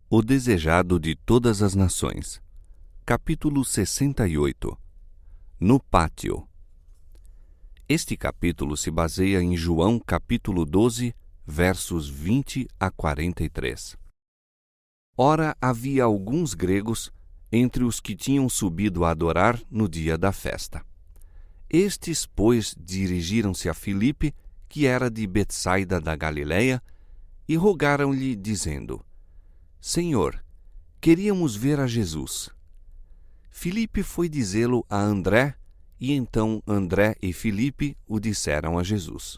O desejado de todas as nações. Capítulo 68. No pátio. Este capítulo se baseia em João capítulo 12, versos 20 a 43. Ora, havia alguns gregos entre os que tinham subido a adorar no dia da festa. Estes, pois, dirigiram-se a Filipe, que era de Betsaida da Galileia, e rogaram-lhe, dizendo: Senhor, queríamos ver a Jesus. Filipe foi dizê-lo a André, e então André e Filipe o disseram a Jesus.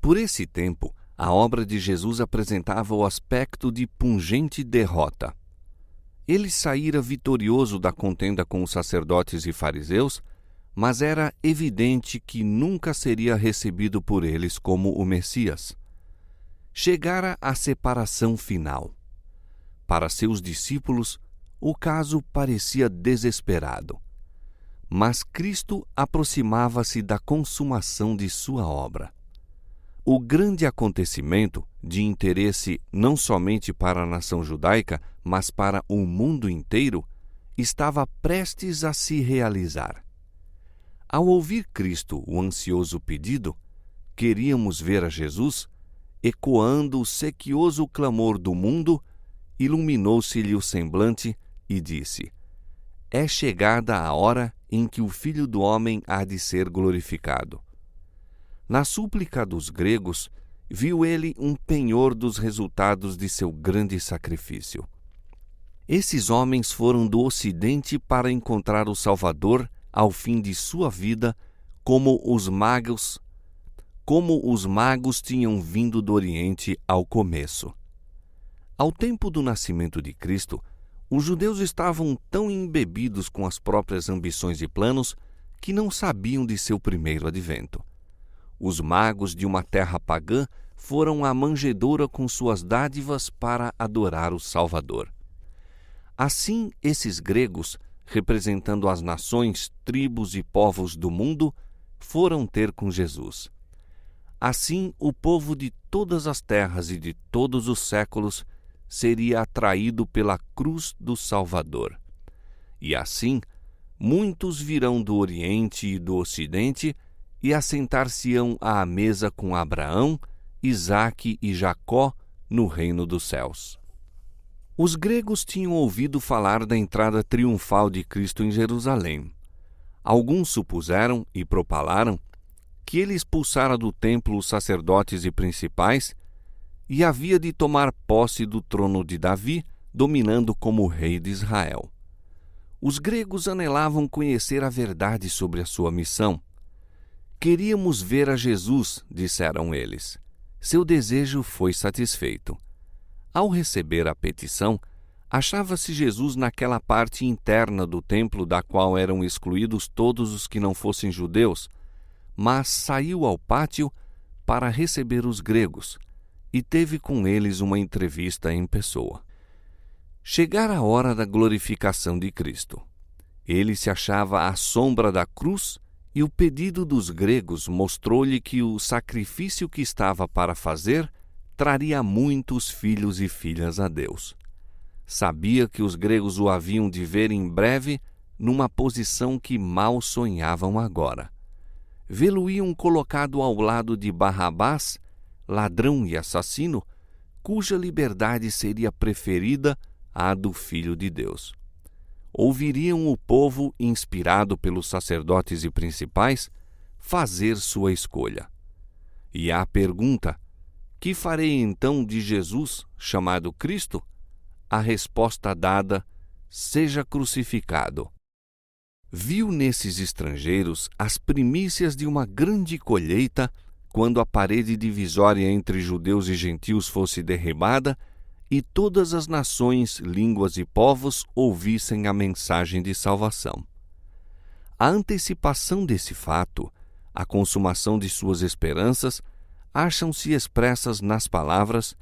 Por esse tempo, a obra de Jesus apresentava o aspecto de pungente derrota. Ele saíra vitorioso da contenda com os sacerdotes e fariseus, mas era evidente que nunca seria recebido por eles como o Messias. Chegara a separação final. Para seus discípulos, o caso parecia desesperado. Mas Cristo aproximava-se da consumação de sua obra. O grande acontecimento, de interesse não somente para a nação judaica, mas para o mundo inteiro, estava prestes a se realizar. Ao ouvir Cristo o ansioso pedido, queríamos ver a Jesus, ecoando o sequioso clamor do mundo, iluminou-se-lhe o semblante e disse: É chegada a hora em que o Filho do Homem há de ser glorificado. Na súplica dos gregos, viu ele um penhor dos resultados de seu grande sacrifício. Esses homens foram do Ocidente para encontrar o Salvador ao fim de sua vida, como os magos tinham vindo do Oriente ao começo. Ao tempo do nascimento de Cristo, os judeus estavam tão embebidos com as próprias ambições e planos que não sabiam de seu primeiro advento. Os magos de uma terra pagã foram à manjedoura com suas dádivas para adorar o Salvador. Assim, esses gregos, representando as nações, tribos e povos do mundo, foram ter com Jesus. Assim, o povo de todas as terras e de todos os séculos seria atraído pela cruz do Salvador. E assim, muitos virão do Oriente e do Ocidente e assentar-se-ão à mesa com Abraão, Isaque e Jacó no reino dos céus. Os gregos tinham ouvido falar da entrada triunfal de Cristo em Jerusalém. Alguns supuseram e propalaram que ele expulsara do templo os sacerdotes e principais e havia de tomar posse do trono de Davi, dominando como rei de Israel. Os gregos anelavam conhecer a verdade sobre a sua missão. Queríamos ver a Jesus, disseram eles. Seu desejo foi satisfeito. Ao receber a petição, achava-se Jesus naquela parte interna do templo da qual eram excluídos todos os que não fossem judeus, mas saiu ao pátio para receber os gregos e teve com eles uma entrevista em pessoa. Chegara a hora da glorificação de Cristo. Ele se achava à sombra da cruz e o pedido dos gregos mostrou-lhe que o sacrifício que estava para fazer traria muitos filhos e filhas a Deus. Sabia que os gregos o haviam de ver em breve numa posição que mal sonhavam agora. Vê-lo-iam colocado ao lado de Barrabás, ladrão e assassino, cuja liberdade seria preferida à do Filho de Deus. Ouviriam o povo, inspirado pelos sacerdotes e principais, fazer sua escolha. E à pergunta: que farei então de Jesus, chamado Cristo? A resposta dada: seja crucificado. Viu nesses estrangeiros as primícias de uma grande colheita, quando a parede divisória entre judeus e gentios fosse derribada e todas as nações, línguas e povos ouvissem a mensagem de salvação. A antecipação desse fato, a consumação de suas esperanças, acham-se expressas nas palavras: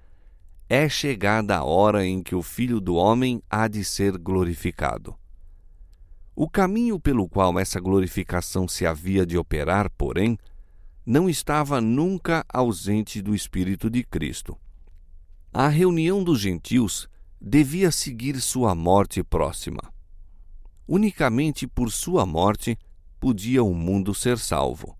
é chegada a hora em que o Filho do Homem há de ser glorificado. O caminho pelo qual essa glorificação se havia de operar, porém, não estava nunca ausente do Espírito de Cristo. A reunião dos gentios devia seguir sua morte próxima. Unicamente por sua morte podia o mundo ser salvo.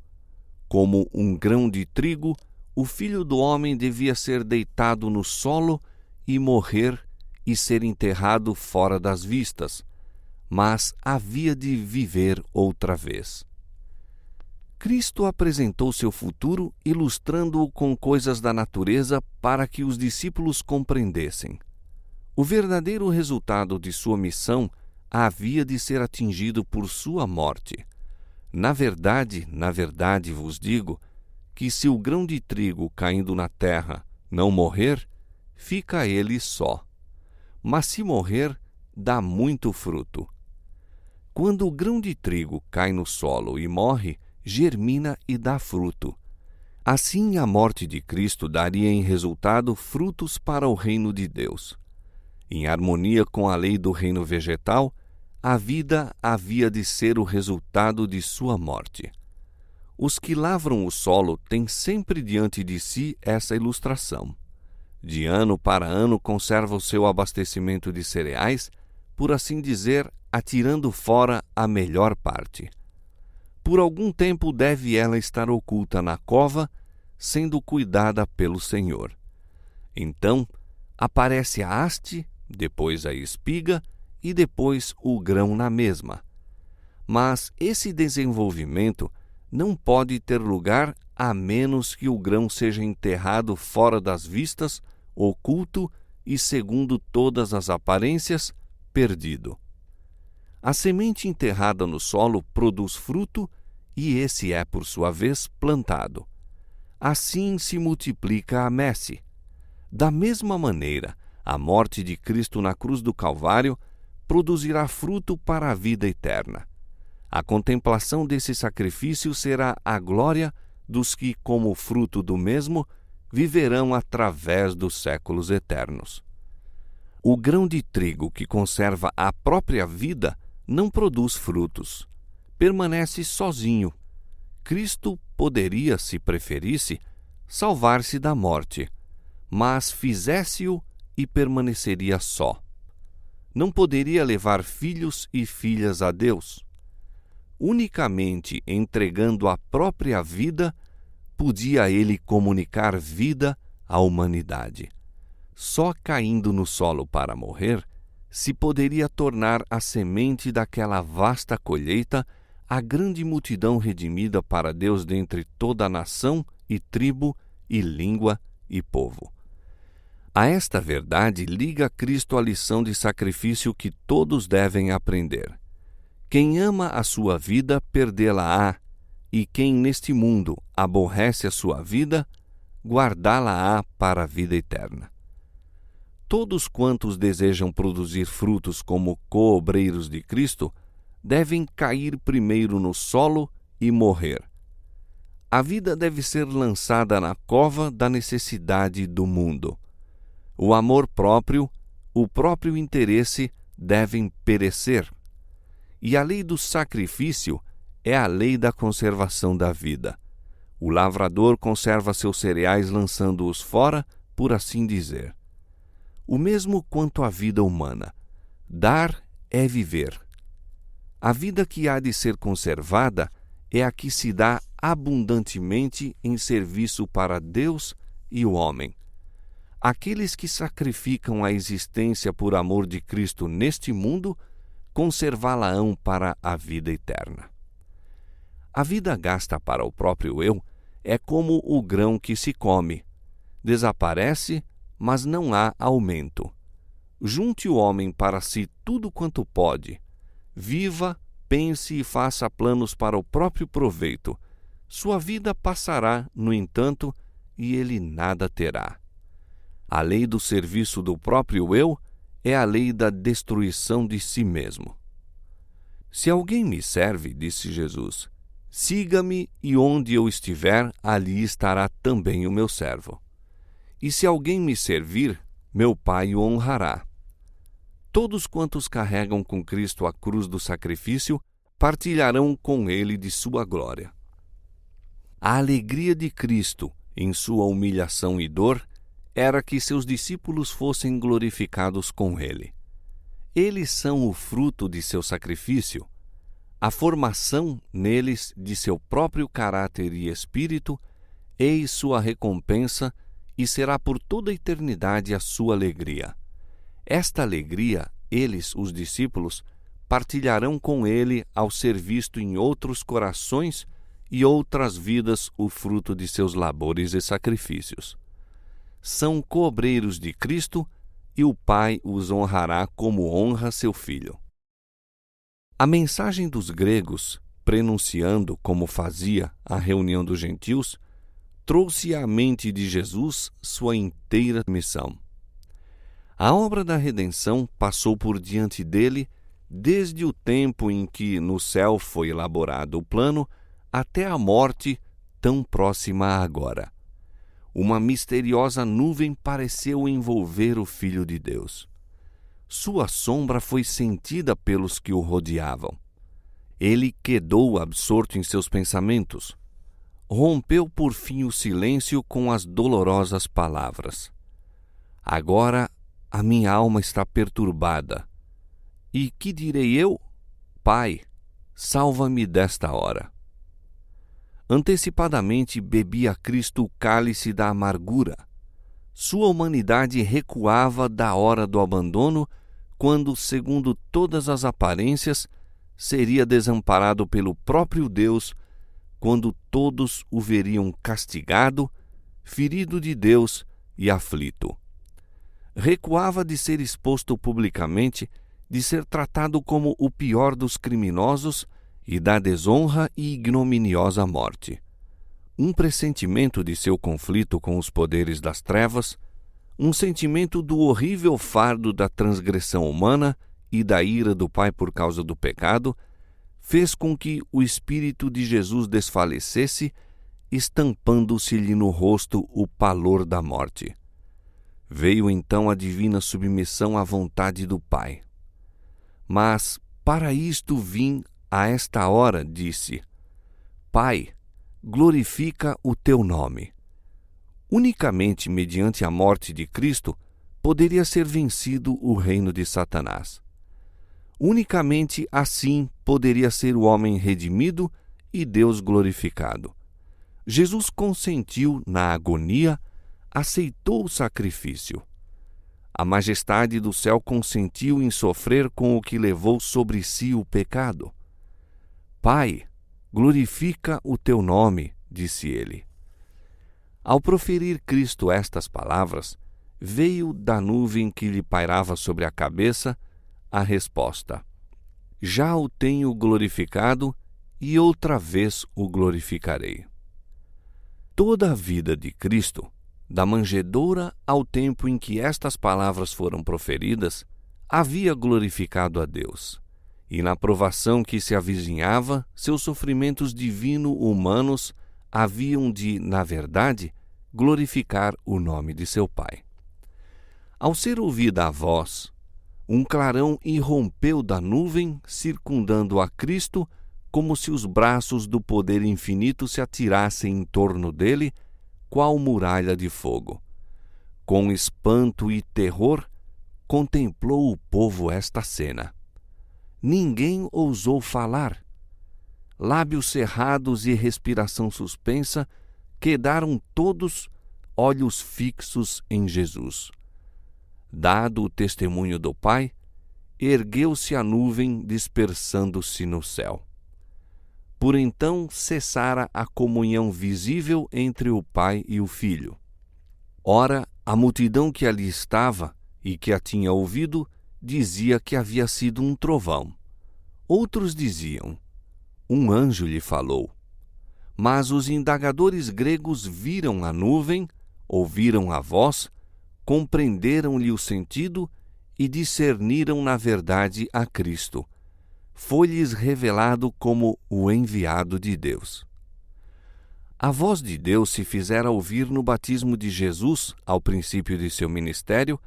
Como um grão de trigo, o Filho do Homem devia ser deitado no solo e morrer e ser enterrado fora das vistas, mas havia de viver outra vez. Cristo apresentou seu futuro ilustrando-o com coisas da natureza para que os discípulos compreendessem. O verdadeiro resultado de sua missão havia de ser atingido por sua morte. Na verdade vos digo que se o grão de trigo caindo na terra não morrer, fica ele só. Mas se morrer, dá muito fruto. Quando o grão de trigo cai no solo e morre, germina e dá fruto. Assim, a morte de Cristo daria em resultado frutos para o reino de Deus. Em harmonia com a lei do reino vegetal, a vida havia de ser o resultado de sua morte. Os que lavram o solo têm sempre diante de si essa ilustração. De ano para ano conserva o seu abastecimento de cereais, por assim dizer, atirando fora a melhor parte. Por algum tempo deve ela estar oculta na cova, sendo cuidada pelo Senhor. Então, aparece a haste, depois a espiga e depois o grão na mesma. Mas esse desenvolvimento não pode ter lugar a menos que o grão seja enterrado fora das vistas, oculto e, segundo todas as aparências, perdido. A semente enterrada no solo produz fruto e esse é, por sua vez, plantado. Assim se multiplica a messe. Da mesma maneira, a morte de Cristo na cruz do Calvário produzirá fruto para a vida eterna. A contemplação desse sacrifício será a glória dos que, como fruto do mesmo, viverão através dos séculos eternos. O grão de trigo que conserva a própria vida não produz frutos. Permanece sozinho. Cristo poderia, se preferisse, salvar-se da morte, mas fizesse-o e permaneceria só. Não poderia levar filhos e filhas a Deus. Unicamente entregando a própria vida, podia ele comunicar vida à humanidade. Só caindo no solo para morrer, se poderia tornar a semente daquela vasta colheita a grande multidão redimida para Deus dentre toda a nação e tribo e língua e povo. A esta verdade liga Cristo a lição de sacrifício que todos devem aprender. Quem ama a sua vida, perdê-la-á, e quem neste mundo aborrece a sua vida, guardá-la-á para a vida eterna. Todos quantos desejam produzir frutos como coobreiros de Cristo, devem cair primeiro no solo e morrer. A vida deve ser lançada na cova da necessidade do mundo. O amor próprio, o próprio interesse devem perecer. E a lei do sacrifício é a lei da conservação da vida. O lavrador conserva seus cereais lançando-os fora, por assim dizer. O mesmo quanto à vida humana. Dar é viver. A vida que há de ser conservada é a que se dá abundantemente em serviço para Deus e o homem. Aqueles que sacrificam a existência por amor de Cristo neste mundo, conservá-la-ão para a vida eterna. A vida gasta para o próprio eu é como o grão que se come. Desaparece, mas não há aumento. Junte o homem para si tudo quanto pode. Viva, pense e faça planos para o próprio proveito. Sua vida passará, no entanto, e ele nada terá. A lei do serviço do próprio eu é a lei da destruição de si mesmo. Se alguém me serve, disse Jesus, siga-me e onde eu estiver, ali estará também o meu servo. E se alguém me servir, meu Pai o honrará. Todos quantos carregam com Cristo a cruz do sacrifício, partilharão com ele de sua glória. A alegria de Cristo, em sua humilhação e dor, era que seus discípulos fossem glorificados com ele. Eles são o fruto de seu sacrifício, a formação neles de seu próprio caráter e espírito, eis sua recompensa e será por toda a eternidade a sua alegria. Esta alegria, eles, os discípulos, partilharão com ele ao ser visto em outros corações e outras vidas o fruto de seus labores e sacrifícios. São coobreiros de Cristo e o Pai os honrará como honra seu Filho. A mensagem dos gregos, prenunciando como fazia a reunião dos gentios, trouxe à mente de Jesus sua inteira missão. A obra da redenção passou por diante dele desde o tempo em que no céu foi elaborado o plano até a morte tão próxima agora. Uma misteriosa nuvem pareceu envolver o Filho de Deus. Sua sombra foi sentida pelos que o rodeavam. Ele quedou absorto em seus pensamentos. Rompeu por fim o silêncio com as dolorosas palavras: Agora a minha alma está perturbada. E que direi eu? Pai, salva-me desta hora. Antecipadamente bebia Cristo o cálice da amargura. Sua humanidade recuava da hora do abandono, quando, segundo todas as aparências, seria desamparado pelo próprio Deus, quando todos o veriam castigado, ferido de Deus e aflito. Recuava de ser exposto publicamente, de ser tratado como o pior dos criminosos e da desonra e ignominiosa morte. Um pressentimento de seu conflito com os poderes das trevas, um sentimento do horrível fardo da transgressão humana e da ira do Pai por causa do pecado, fez com que o Espírito de Jesus desfalecesse, estampando-se-lhe no rosto o pavor da morte. Veio então a divina submissão à vontade do Pai. Mas, para isto vim a esta hora, disse: Pai, glorifica o teu nome. Unicamente mediante a morte de Cristo poderia ser vencido o reino de Satanás. Unicamente assim poderia ser o homem redimido e Deus glorificado. Jesus consentiu na agonia, aceitou o sacrifício. A majestade do céu consentiu em sofrer com o que levou sobre si o pecado. Pai, glorifica o teu nome, disse ele. Ao proferir Cristo estas palavras, veio da nuvem que lhe pairava sobre a cabeça a resposta: Já o tenho glorificado e outra vez o glorificarei. Toda a vida de Cristo, da manjedoura ao tempo em que estas palavras foram proferidas, havia glorificado a Deus. E na provação que se avizinhava, seus sofrimentos divino-humanos haviam de, na verdade, glorificar o nome de seu Pai. Ao ser ouvida a voz, um clarão irrompeu da nuvem, circundando a Cristo, como se os braços do poder infinito se atirassem em torno dele, qual muralha de fogo. Com espanto e terror, contemplou o povo esta cena. Ninguém ousou falar. Lábios cerrados e respiração suspensa, quedaram todos olhos fixos em Jesus. Dado o testemunho do Pai, ergueu-se a nuvem, dispersando-se no céu. Por então cessara a comunhão visível entre o Pai e o Filho. Ora, a multidão que ali estava e que a tinha ouvido dizia que havia sido um trovão. Outros diziam: um anjo lhe falou. Mas os indagadores gregos viram a nuvem, ouviram a voz, compreenderam-lhe o sentido e discerniram na verdade a Cristo. Foi-lhes revelado como o enviado de Deus. A voz de Deus se fizera ouvir no batismo de Jesus, ao princípio de seu ministério,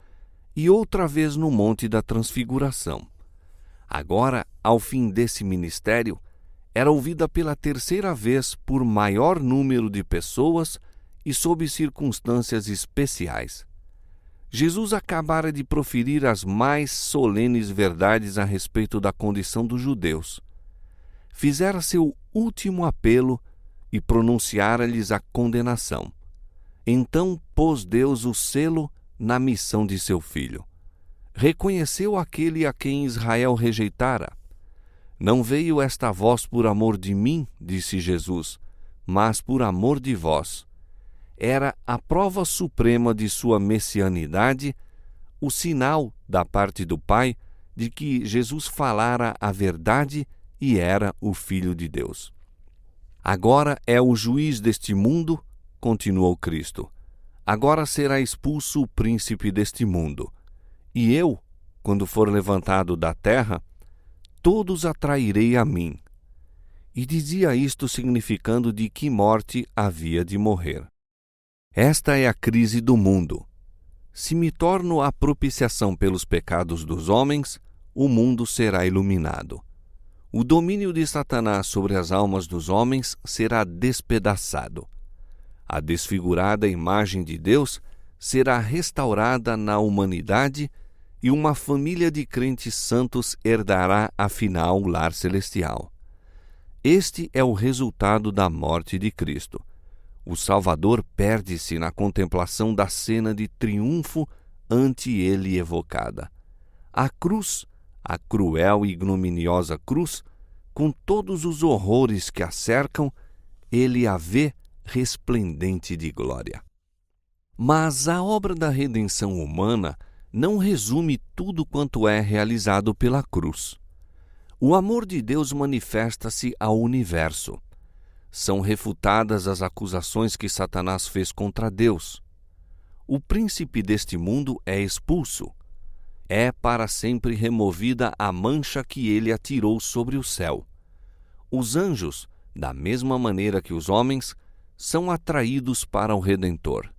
e outra vez no Monte da Transfiguração. Agora, ao fim desse ministério, era ouvida pela terceira vez por maior número de pessoas e sob circunstâncias especiais. Jesus acabara de proferir as mais solenes verdades a respeito da condição dos judeus. Fizera seu último apelo e pronunciara-lhes a condenação. Então pôs Deus o selo na missão de seu Filho. Reconheceu aquele a quem Israel rejeitara. Não veio esta voz por amor de mim, disse Jesus, mas por amor de vós. Era a prova suprema de sua messianidade, o sinal da parte do Pai de que Jesus falara a verdade e era o Filho de Deus. Agora é o juiz deste mundo, continuou Cristo. Agora será expulso o príncipe deste mundo. E eu, quando for levantado da terra, todos atrairei a mim. E dizia isto significando de que morte havia de morrer. Esta é a crise do mundo. Se me torno a propiciação pelos pecados dos homens, o mundo será iluminado. O domínio de Satanás sobre as almas dos homens será despedaçado. A desfigurada imagem de Deus será restaurada na humanidade e uma família de crentes santos herdará afinal o lar celestial. Este é o resultado da morte de Cristo. O Salvador perde-se na contemplação da cena de triunfo ante ele evocada. A cruz, a cruel e ignominiosa cruz, com todos os horrores que a cercam, ele a vê resplendente de glória. Mas a obra da redenção humana não resume tudo quanto é realizado pela cruz. O amor de Deus manifesta-se ao universo. São refutadas as acusações que Satanás fez contra Deus. O príncipe deste mundo é expulso. É para sempre removida a mancha que ele atirou sobre o céu. Os anjos, da mesma maneira que os homens, são atraídos para o Redentor.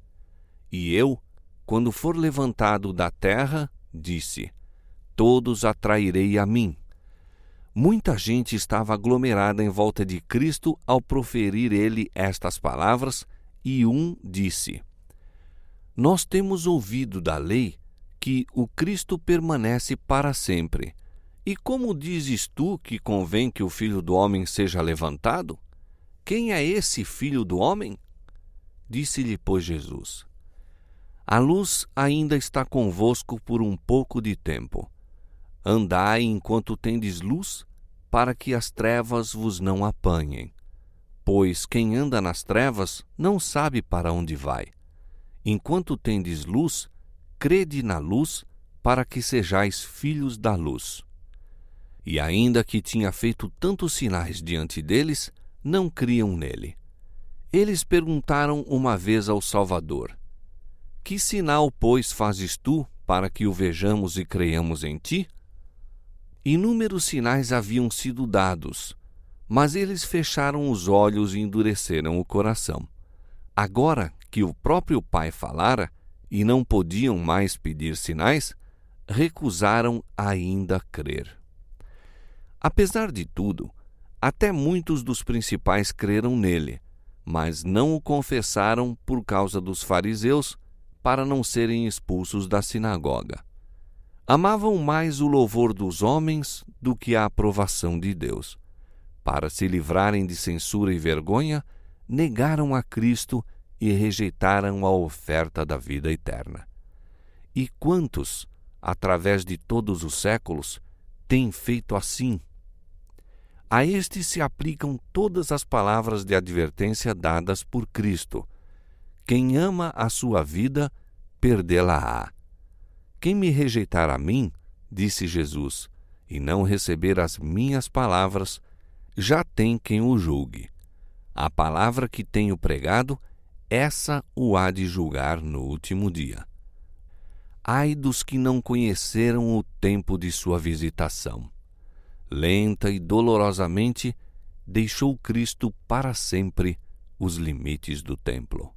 E eu, quando for levantado da terra, disse, todos atrairei a mim. Muita gente estava aglomerada em volta de Cristo ao proferir ele estas palavras, e um disse, nós temos ouvido da lei que o Cristo permanece para sempre. E como dizes tu que convém que o Filho do Homem seja levantado? Quem é esse Filho do Homem? Disse-lhe, pois, Jesus, a luz ainda está convosco por um pouco de tempo. Andai enquanto tendes luz, para que as trevas vos não apanhem. Pois quem anda nas trevas não sabe para onde vai. Enquanto tendes luz, crede na luz, para que sejais filhos da luz. E ainda que tinha feito tantos sinais diante deles, não criam nele. Eles perguntaram uma vez ao Salvador, que sinal, pois, fazes tu, para que o vejamos e creiamos em ti? Inúmeros sinais haviam sido dados, mas eles fecharam os olhos e endureceram o coração. Agora que o próprio Pai falara, e não podiam mais pedir sinais, recusaram ainda crer. Apesar de tudo, até muitos dos principais creram nele, mas não o confessaram por causa dos fariseus, para não serem expulsos da sinagoga. Amavam mais o louvor dos homens do que a aprovação de Deus. Para se livrarem de censura e vergonha, negaram a Cristo e rejeitaram a oferta da vida eterna. E quantos, através de todos os séculos, têm feito assim? A estes se aplicam todas as palavras de advertência dadas por Cristo. Quem ama a sua vida, perdê-la-á. Quem me rejeitar a mim, disse Jesus, e não receber as minhas palavras, já tem quem o julgue. A palavra que tenho pregado, essa o há de julgar no último dia. Ai dos que não conheceram o tempo de sua visitação. Lenta e dolorosamente, deixou Cristo para sempre os limites do templo.